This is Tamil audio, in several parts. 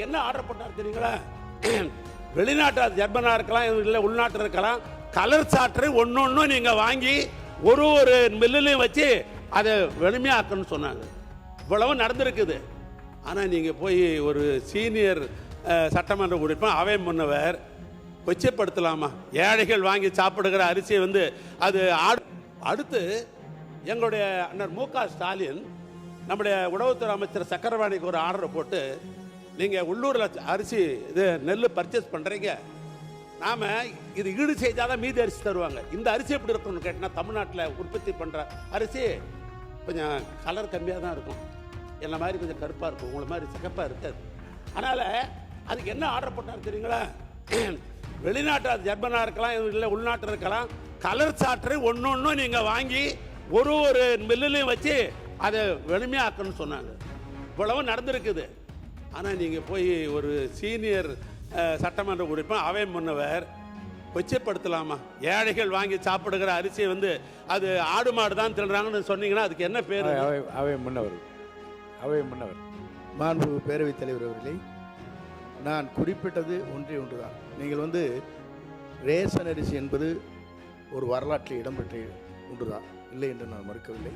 அதுக்கு என்ன ஆர்டர் பண்ணார் தெரியுங்களா? வெளிநாட்டு ஜெர்மனா இருக்கலாம், இல்லை உள்நாட்டில் இருக்கலாம், கலர் சாற்றை ஒன்னொன்னு நீங்க வாங்கி ஒரு ஒரு மில்லுலையும் வச்சு அதை எளிமையாக்கணும்னு சொன்னாங்க. இவ்வளவு நடந்திருக்குது. ஆனா நீங்க போய் ஒரு சீனியர் சட்டமன்ற உறுப்பினர் அவை முன்னவர் கொச்சைப்படுத்தலாமா? ஏழைகள் வாங்கி சாப்பிடுகிற அரிசியை அது அடுத்து எங்களுடைய அண்ணர் மு.க. ஸ்டாலின் நம்முடைய உணவுத்துறை அமைச்சர் சக்கரவாணிக்கு ஒரு ஆர்டர் போட்டு, நீங்க உள்ளூர்ல அரிசி இது நெல் பர்ச்சேஸ் பண்றீங்க, நாம இது ஈடு செய்தாதான் மீதி அரிசி தருவாங்க. இந்த அரிசி எப்படி இருக்கும்னு கேட்டா, தமிழ்நாட்டில் உற்பத்தி பண்ற அரிசி கொஞ்சம் கலர் கம்மியாக தான் இருக்கும், என்ன மாதிரி கொஞ்சம் கருப்பா இருக்கும், உங்களை மாதிரி சிகப்பா இருக்காது. அதனால அதுக்கு என்ன ஆர்டர் பண்ணார் தெரியுங்களா? வெளிநாட்டு ஜெர்மனா இருக்கலாம், இல்லை உள்நாட்டில் இருக்கலாம், கலர் சாற்றை ஒன்னொன்னு நீங்க வாங்கி ஒரு ஒரு மில்லுலையும் வச்சு அதை எளிமையாக்கணும்னு சொன்னாங்க. இவ்வளவு நடந்திருக்குது. ஆனா நீங்க போய் ஒரு சீனியர் சட்டமன்ற உறுப்பினர் அவை முன்னவர் கொச்சைப்படுத்தலாமா? ஏழைகள் வாங்கி சாப்பிடுகிற அரிசியை அது ஆடு மாடு தான் தின்றாங்கன்னு சொன்னீங்கன்னா அதுக்கு என்ன பேர்? அவை முன்னவர் மாண்பு பேரவைத் தலைவர் அவர்களே, நான் குறிப்பிட்டது ஒன்றுதான். நீங்கள் ரேஷன் அரிசி என்பது ஒரு வரலாற்றில் இடம்பெற்ற ஒன்றுதான், இல்லை என்று நான் மறுக்கவில்லை.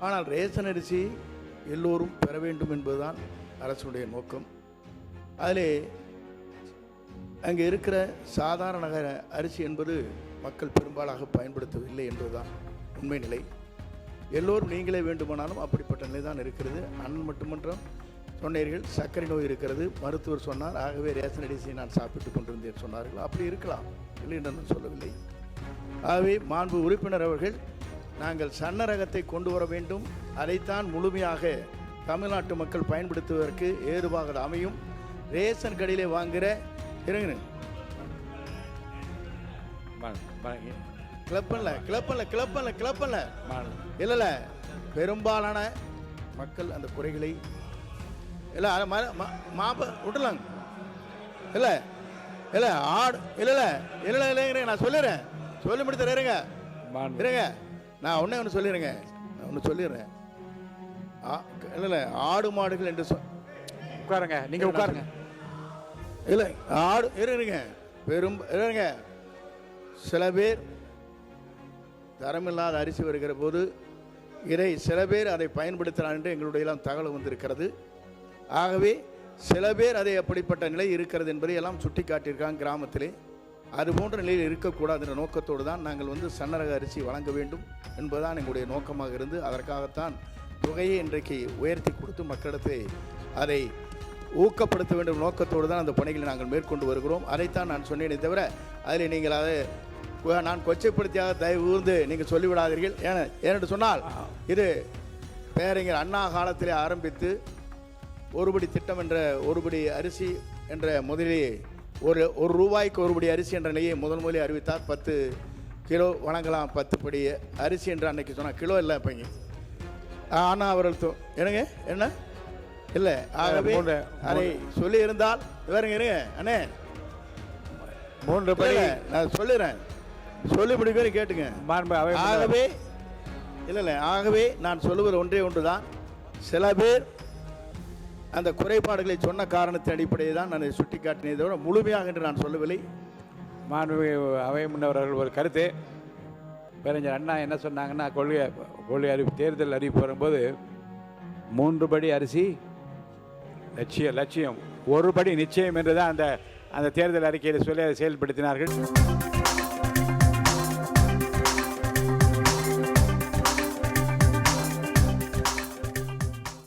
ஆனால் ரேஷன் அரிசி எல்லோரும் பெற வேண்டும் என்பதுதான் அரசுடைய நோக்கம். அதிலே அங்கே இருக்கிற சாதாரண அரிசி என்பது மக்கள் பெரும்பாலாக பயன்படுத்தவில்லை என்பதுதான் உண்மை நிலை. எல்லோரும் நீங்களே வேண்டுமானாலும் அப்படிப்பட்ட நிலை தான் இருக்கிறது. அண்ணன் மட்டுமன்றம் சொன்னீர்கள், சர்க்கரை நோய் இருக்கிறது, மருத்துவர் சொன்னார், ஆகவே ரேஷன் அரிசியை நான் சாப்பிட்டு கொண்டிருந்தேன் சொன்னார்கள். அப்படி இருக்கலாம், இல்லை என்று நான் சொல்லவில்லை. ஆகவே மாண்பு உறுப்பினர் அவர்கள், நாங்கள் சன்ன ரகத்தை கொண்டு வர வேண்டும், அதைத்தான் முழுமையாக தமிழ்நாட்டு மக்கள் பயன்படுத்துவதற்கு ஏதுவாக அமையும். ரேஷன் கடையிலே வாங்குகிற இறங்கு கிளப்பல்ல இல்லை, பெரும்பாலான மக்கள் அந்த குறைகளை இல்லை விடலாங்க. இல்லை இல்லை ஆடு இல்லைங்க, நான் சொல்லிடுறேன், சொல்லி முடித்த இருங்க, நான் ஒன்று சொல்லிடுறேன். இல்லை ஆடு மாடுகள் என்று உட்காருங்க, நீங்க உட்காருங்க. இல்லை ஆடு இருங்க, இருங்க. சில பேர் தரமில்லாத அரிசி வருகிற போது சில பேர் அதை பயன்படுத்தினார் என்று எங்களுடைய எல்லாம் தகவல் வந்திருக்கிறது. ஆகவே சில பேர் அதை அப்படிப்பட்ட நிலை இருக்கிறது என்பதை எல்லாம் சுட்டி காட்டியிருக்காங்க கிராமத்திலே. அது போன்ற நிலையில் இருக்கக்கூடாது என்ற நோக்கத்தோடு தான் நாங்கள் சன்னரக அரிசி வழங்க வேண்டும் என்பதுதான் எங்களுடைய நோக்கமாக இருந்து, அதற்காகத்தான் தொகையை இன்றைக்கு உயர்த்தி கொடுத்து மக்களிடத்தை அதை ஊக்கப்படுத்த வேண்டும் நோக்கத்தோடு தான் அந்த பணிகளை நாங்கள் மேற்கொண்டு வருகிறோம். அதைத்தான் நான் சொன்னேனே தவிர அதில் நீங்கள் அதை நான் கொச்சைப்படுத்தியாக தயவு கூர்ந்து நீங்கள் சொல்லிவிடாதீர்கள். ஏனென்று சொன்னால் இது பேரறிஞர் அண்ணா காலத்திலே ஆரம்பித்து ஒருபடி திட்டம் என்ற ஒருபடி அரிசி என்ற முதலே ஒரு ரூபாய்க்கு ஒருபடி அரிசி என்ற நிலையை முதலில் அறிவித்தார். 10 கிலோ வழங்கலாம், 10 படி அரிசி என்று அன்னைக்கு சொன்னால், கிலோ இல்லை இப்போங்க. ஆனால் அவர்கள் என்ன இல்லை, ஆகவே அதை சொல்லி இருந்தால் வேறுங்க இருங்க அண்ணே, 3 படி நான் சொல்லிடுறேன், சொல்லி முடிக்க கேட்டுங்க. ஆகவே இல்லை, ஆகவே நான் சொல்லுவது ஒன்று தான். சில பேர் அந்த குறைபாடுகளை சொன்ன காரணத்தின் அடிப்படையை தான் நான் சுட்டி காட்டினதை விட முழுமையாக என்று நான் சொல்லவில்லை. மாண்பு அவை முன்னவர்கள் ஒரு கருத்து, பேரறிஞர் அண்ணா என்ன சொன்னாங்கன்னா, கொள்கை அறிவிப்பு தேர்தல் அறிவிப்பு வரும்போது 3 படி அரிசி லட்சியம், 1 படி நிச்சயம் என்றுதான் அந்த தேர்தல் அறிக்கையில் சொல்லி அதை செயல்படுத்தினார்கள்.